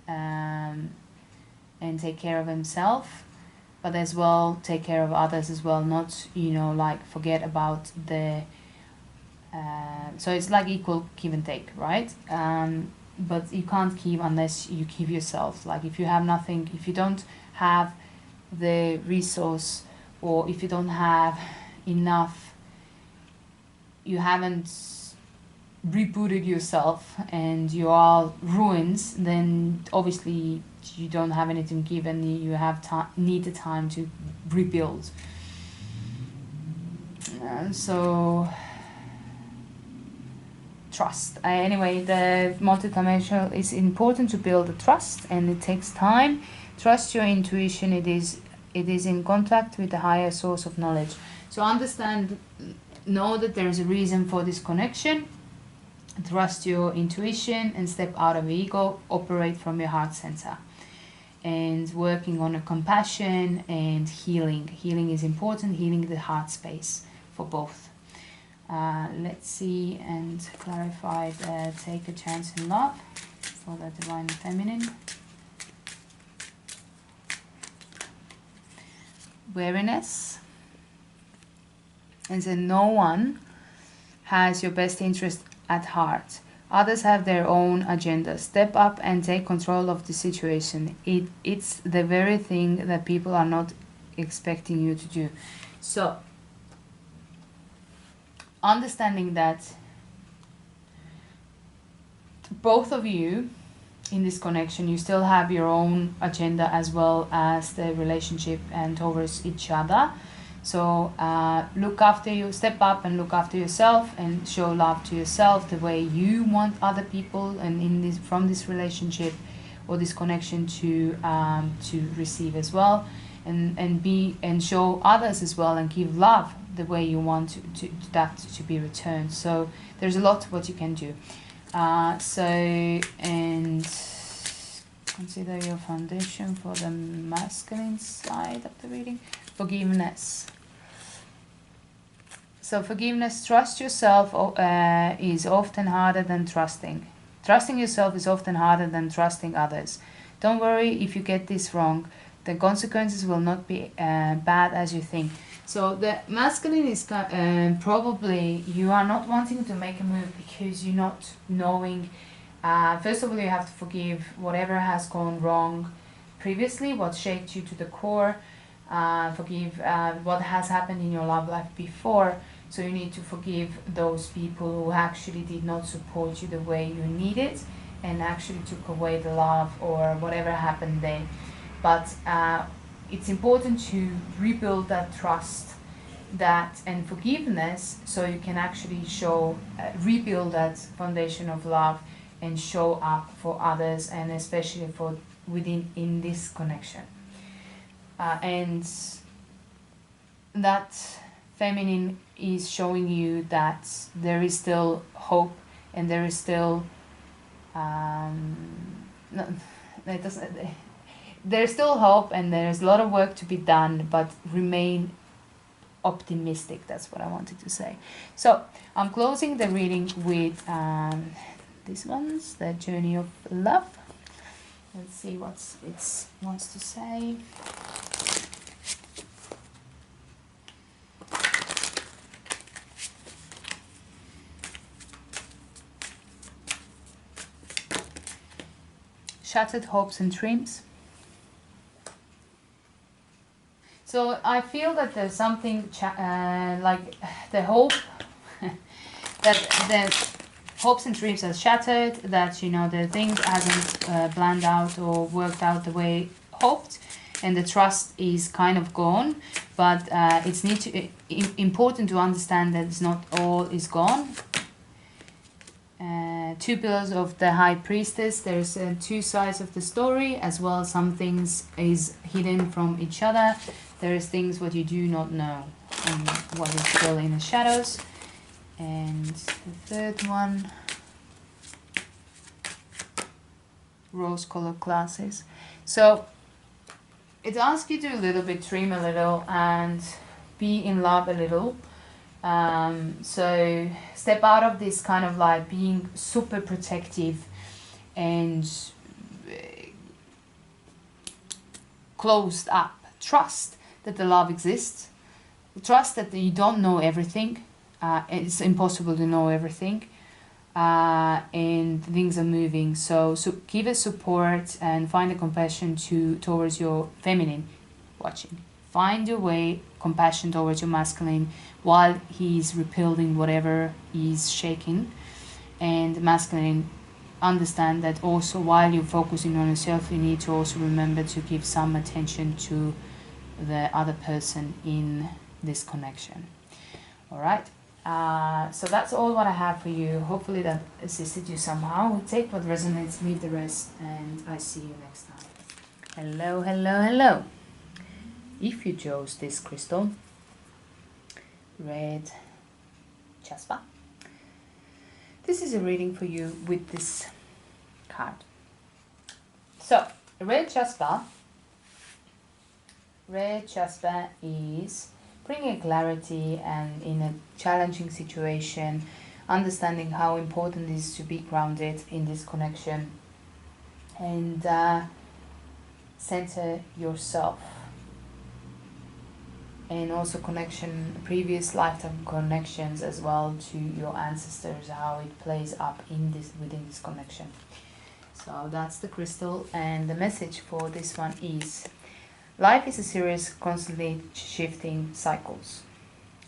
and take care of himself, but as well take care of others as well, not, you know, like forget about the so it's like equal give and take, right? But you can't give unless you give yourself. Like if you have nothing, if you don't have the resource, or if you don't have enough, you haven't rebooted yourself and you are ruins, then obviously you don't have anything given. You have need the time to rebuild. So trust. Anyway, the multidimensional is important to build the trust, and it takes time. Trust your intuition. It is in contact with the higher source of knowledge. So know that there is a reason for this connection. Trust your intuition and step out of ego. Operate from your heart center. And working on a compassion and healing. Healing is important. Healing the heart space for both. Let's see and clarify the take a chance in love for the divine feminine. Wariness. And then no one has your best interest at heart. Others have their own agenda. Step up and take control of the situation. It's the very thing that people are not expecting you to do. So, understanding that both of you in this connection, you still have your own agenda as well as the relationship and towards each other. So look after you, step up and look after yourself and show love to yourself the way you want other people and from this relationship or this connection to receive as well, and show others as well and give love the way you want that to be returned. So there's a lot what you can do. And consider your foundation for the masculine side of the reading. Forgiveness. So forgiveness, trust yourself is often harder than trusting. Trusting yourself is often harder than trusting others. Don't worry if you get this wrong. The consequences will not be bad as you think. So the masculine is probably you are not wanting to make a move because you're not knowing. First of all, you have to forgive whatever has gone wrong previously, what shaped you to the core. Forgive what has happened in your love life before. So you need to forgive those people who actually did not support you the way you needed and actually took away the love or whatever happened there. But it's important to rebuild that trust and forgiveness so you can actually rebuild that foundation of love and show up for others, and especially for in this connection. And that feminine is showing you that there is still hope and there is still there's still hope and there's a lot of work to be done, but remain optimistic. That's what I wanted to say. So I'm closing the reading with these ones, the journey of love. Let's see what it wants to say. Shattered hopes and dreams. So I feel that there's something like the hope that hopes and dreams are shattered, that, you know, the thing hasn't planned out or worked out the way hoped, and the trust is kind of gone. But it's important to understand that it's not all is gone. Two pillars of the High Priestess. There's two sides of the story as well. Some things is hidden from each other. There is things what you do not know and what is still in the shadows. And the third one, rose-colored glasses. So it asks you to a little bit dream a little and be in love a little. So step out of this kind of like being super protective and closed up. Trust that the love exists. Trust that you don't know everything. It's impossible to know everything. And things are moving. So give a support and find a compassion towards your feminine watching. Find your way, compassion towards your masculine while he's rebuilding whatever he's shaking. And masculine, understand that also while you're focusing on yourself, you need to also remember to give some attention to the other person in this connection. All right. So that's all what I have for you. Hopefully that assisted you somehow. Take what resonates, leave the rest, and I see you next time. Hello, hello, hello. If you chose this crystal, red Jasper, this is a reading for you with this card. So, red Jasper is bringing clarity and in a challenging situation, understanding how important it is to be grounded in this connection and center yourself. And also previous lifetime connections as well to your ancestors, how it plays up within this connection. So that's the crystal, and the message for this one is: life is a series of constantly shifting cycles.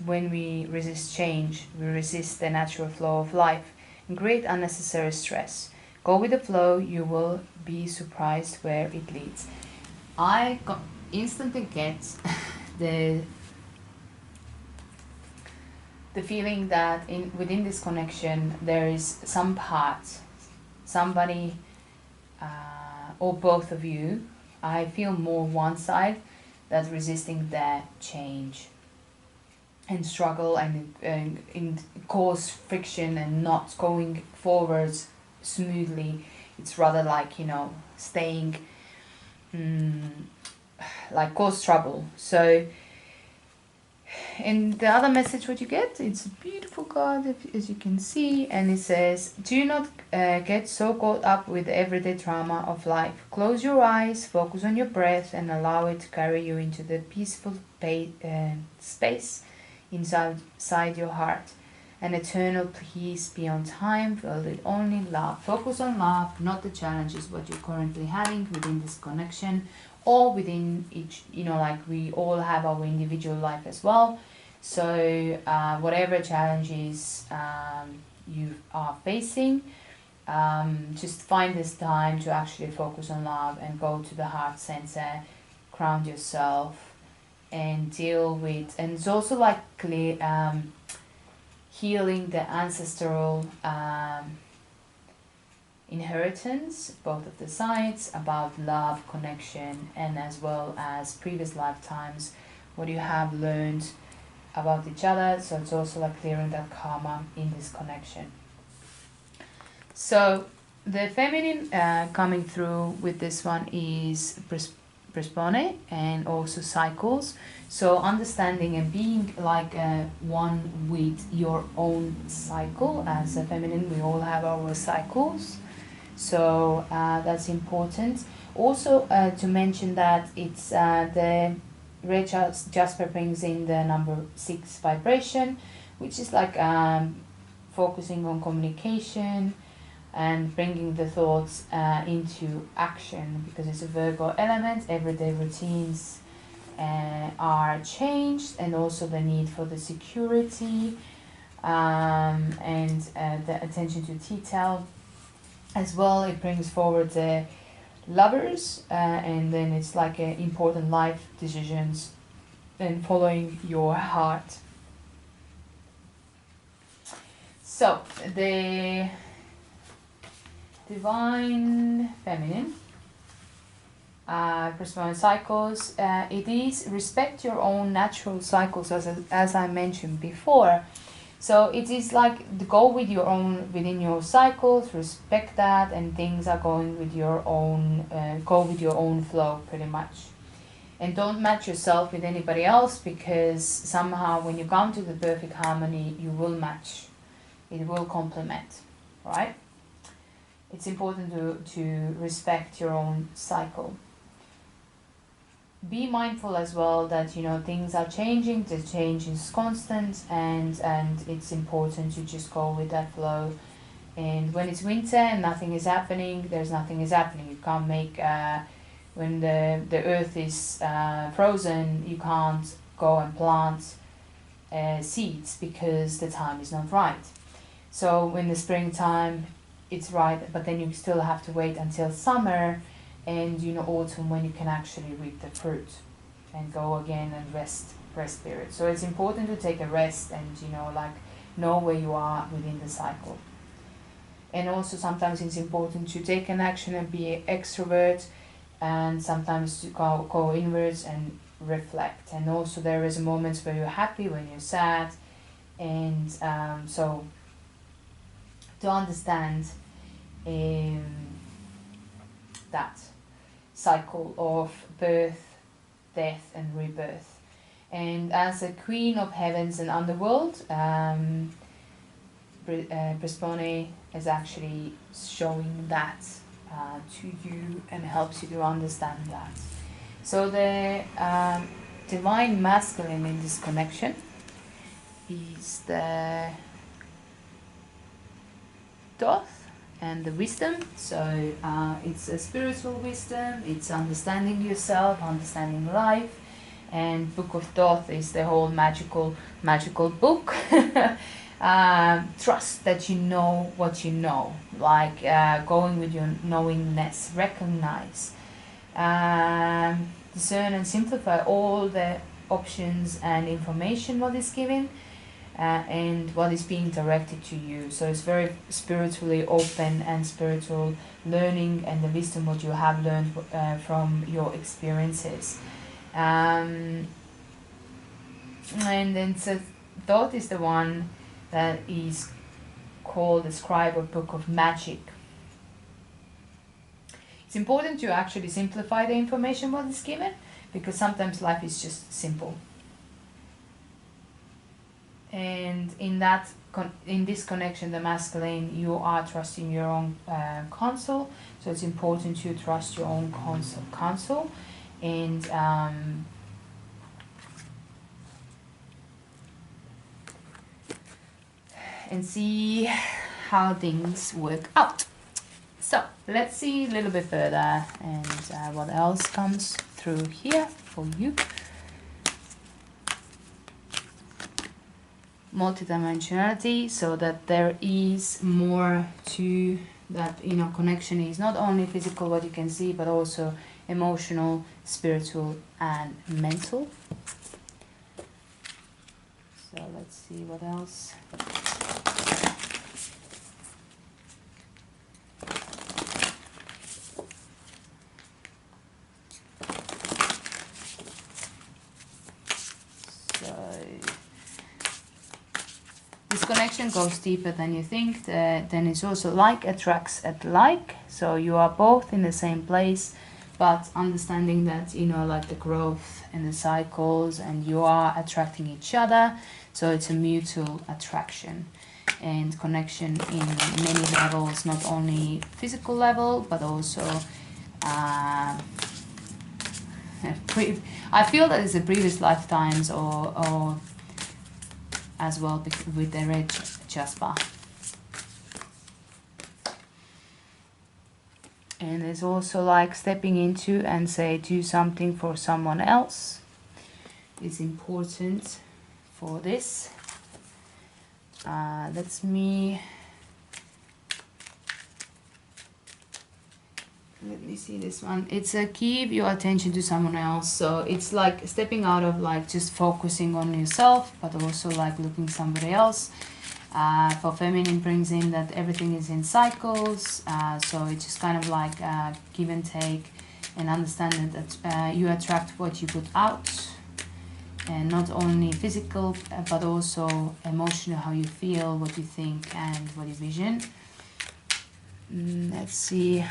When we resist change, we resist the natural flow of life and create unnecessary stress. Go with the flow, you will be surprised where it leads. I instantly get the feeling that within this connection there is some part, somebody or both of you, I feel more one side that's resisting that change and struggle and cause friction and not going forwards smoothly. It's rather like, you know, staying like cause trouble. So, and the other message what you get, it's a beautiful card as you can see, and it says, do not get so caught up with the everyday drama of life. Close your eyes, focus on your breath, and allow it to carry you into the peaceful space inside your heart. An eternal peace beyond time, filled with only love. Focus on love, not the challenges what you're currently having within this connection, or within each, you know, like we all have our individual life as well. So whatever challenges you are facing, just find this time to actually focus on love and go to the heart center, ground yourself, and deal with, and it's also like clear healing the ancestral inheritance, both of the sides, about love, connection, and as well as previous lifetimes, what you have learned about each other. So it's also like clearing that karma in this connection. So the feminine coming through with this one is Prehnite and also cycles. So understanding and being like one with your own cycle. As a feminine, we all have our cycles. So that's important. Also to mention that it's the red Jasper brings in the number 6 vibration, which is like focusing on communication and bringing the thoughts into action, because it's a Virgo element. Everyday routines are changed, and also the need for the security, and the attention to detail as well. It brings forward the lovers, and then it's like important life decisions and following your heart. So the divine feminine corresponding cycles, it is respect your own natural cycles, as I mentioned before. So it is like to go with your own, within your cycles, respect that, and things are going with your own, go with your own flow pretty much. And don't match yourself with anybody else, because somehow when you come to the perfect harmony, you will match. It will complement, right? It's important to respect your own cycle. Be mindful as well that, you know, things are changing, the change is constant, and it's important to just go with that flow. And when it's winter and nothing is happening, there's nothing is happening. You can't make, when the earth is frozen, you can't go and plant seeds because the time is not right. So when the springtime, it's right, but then you still have to wait until summer and, you know, autumn, when you can actually reap the fruit and go again and rest period. So it's important to take a rest and, you know, like know where you are within the cycle. And also sometimes it's important to take an action and be an extrovert, and sometimes to go inwards and reflect. And also there is moments where you're happy, when you're sad, and so to understand that cycle of birth, death and rebirth. And as a queen of heavens and underworld, Prehnite is actually showing that to you and helps you to understand that. So the divine masculine in this connection is the Thoth and the wisdom. So it's a spiritual wisdom, it's understanding yourself, understanding life. And Book of Thoth is the whole magical book. Trust that you know what you know, like going with your knowingness, recognize, discern and simplify all the options and information what is given, and what is being directed to you. So it's very spiritually open and spiritual learning, and the wisdom what you have learned from your experiences. And then so Thoth is the one that is called the scribe or book of magic. It's important to actually simplify the information what is given, because sometimes life is just simple. And in this connection, the masculine, you are trusting your own counsel. So it's important to trust your own counsel, and see how things work out. So let's see a little bit further and what else comes through here for you. Multidimensionality, so that there is more to that, you know, connection is not only physical what you can see, but also emotional, spiritual and mental. So let's see what else. This connection goes deeper than you think. Then it's also like attracts at like. So you are both in the same place, but understanding that, you know, like the growth and the cycles, and you are attracting each other. So it's a mutual attraction and connection in many levels, not only physical level, but also I feel that it's the previous lifetimes or as well with the red Jasper. And it's also like stepping into and say do something for someone else is important for this. let me see this one. It's a give your attention to someone else. So it's like stepping out of like just focusing on yourself, but also like looking somebody else. For feminine brings in that everything is in cycles. So it's just kind of like give and take, and understanding that you attract what you put out, and not only physical but also emotional, how you feel, what you think, and what you vision. Let's see.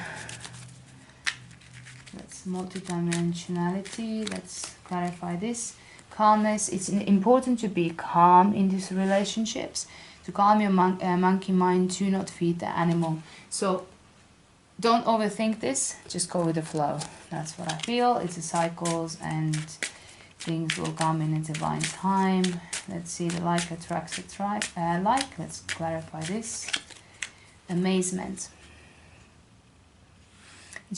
That's multidimensionality. Let's clarify this. Calmness. It's important to be calm in these relationships, to calm your monkey mind, to not feed the animal. So don't overthink this, just go with the flow. That's what I feel. It's a cycles, and things will come in a divine time. Let's see, the like attracts like. Let's clarify this. Amazement.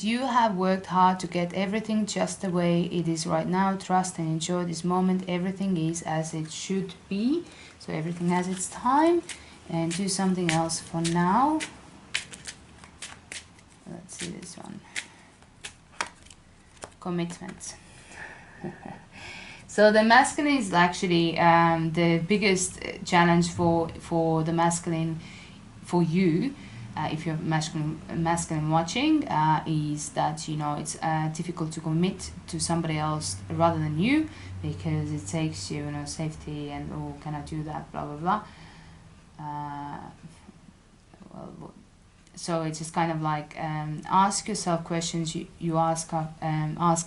You have worked hard to get everything just the way it is right now. Trust and enjoy this moment. Everything is as it should be. So everything has its time. And do something else for now. Let's see this one. Commitment. So the masculine is actually the biggest challenge for the masculine, for you, if you're masculine watching, is that, you know, it's difficult to commit to somebody else rather than you, because it takes you, you know, safety and, oh, can I do that, blah blah blah. So it's just kind of like ask yourself questions you ask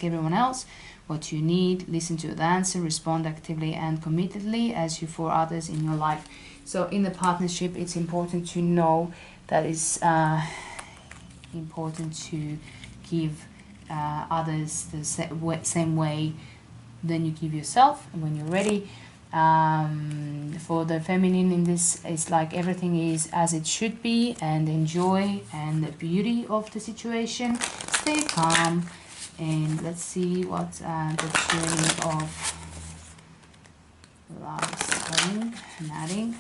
everyone else what you need, listen to the answer, respond actively and committedly as you for others in your life. So in the partnership, it's important to know that it's important to give others the same way than you give yourself when you're ready. For the feminine in this, it's like everything is as it should be, and enjoy and the beauty of the situation. Stay calm, and let's see what the journey of love is telling and adding.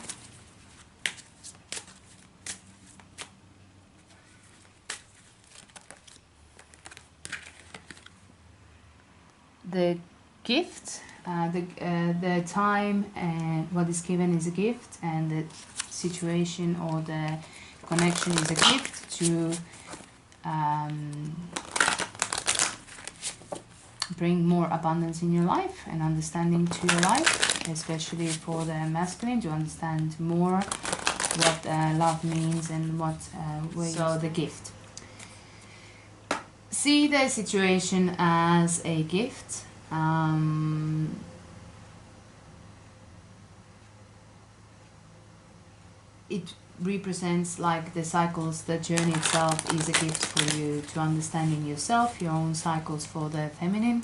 The gift. The time and what is given is a gift, and the situation or the connection is a gift to bring more abundance in your life and understanding to your life, especially for the masculine, to understand more what love means and what ways. So the gift. See the situation as a gift. It represents like the cycles, the journey itself is a gift for you to understanding yourself, your own cycles for the feminine,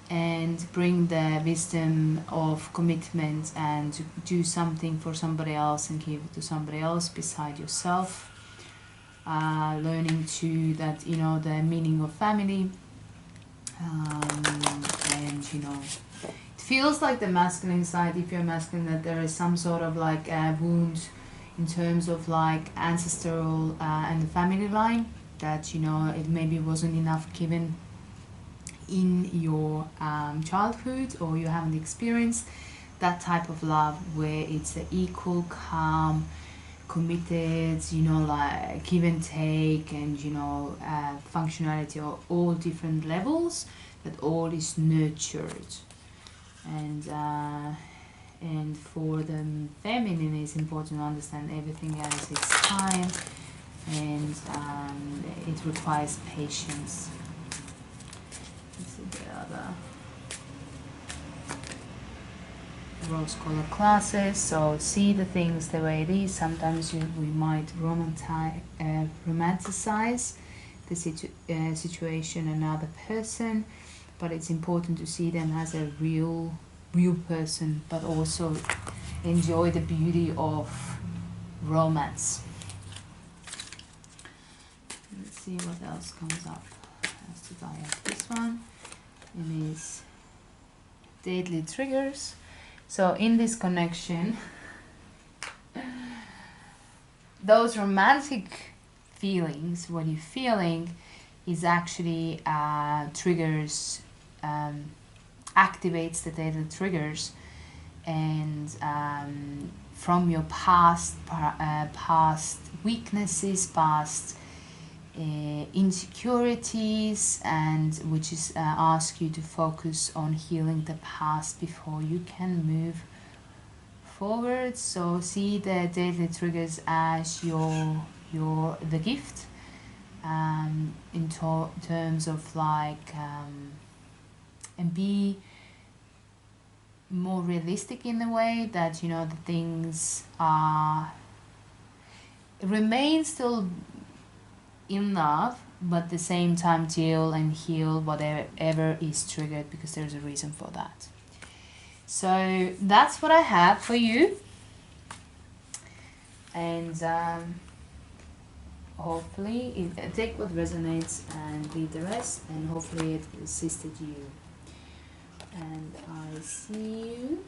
and bring the wisdom of commitment and to do something for somebody else and give it to somebody else beside yourself. Learning to that, you know, the meaning of family. And you know, it feels like the masculine side, if you're masculine, that there is some sort of like a wound in terms of like ancestral and the family line, that, you know, it maybe wasn't enough given in your childhood, or you haven't experienced that type of love where it's the equal, calm, committed, you know, like give and take, and, you know, functionality of all different levels, that all is nurtured. And for the feminine, it's important to understand everything has its time, and it requires patience. Let's see the other rose-colored classes. So see the things the way it is. Sometimes we might romanticize the situation, another person, but it's important to see them as a real person, but also enjoy the beauty of romance. Let's see what else comes up. Let's to die at this one. It is deadly triggers. So in this connection, those romantic feelings, what you're feeling, is actually triggers, activates the data triggers, and from your past weaknesses, past insecurities, and which is ask you to focus on healing the past before you can move forward. So see the daily triggers as the gift, in terms of like, and be more realistic in the way that, you know, the things are remain still in love, but at the same time deal and heal whatever is triggered, because there's a reason for that. So that's what I have for you, and hopefully take what resonates and leave the rest, and hopefully it assisted you, and I see you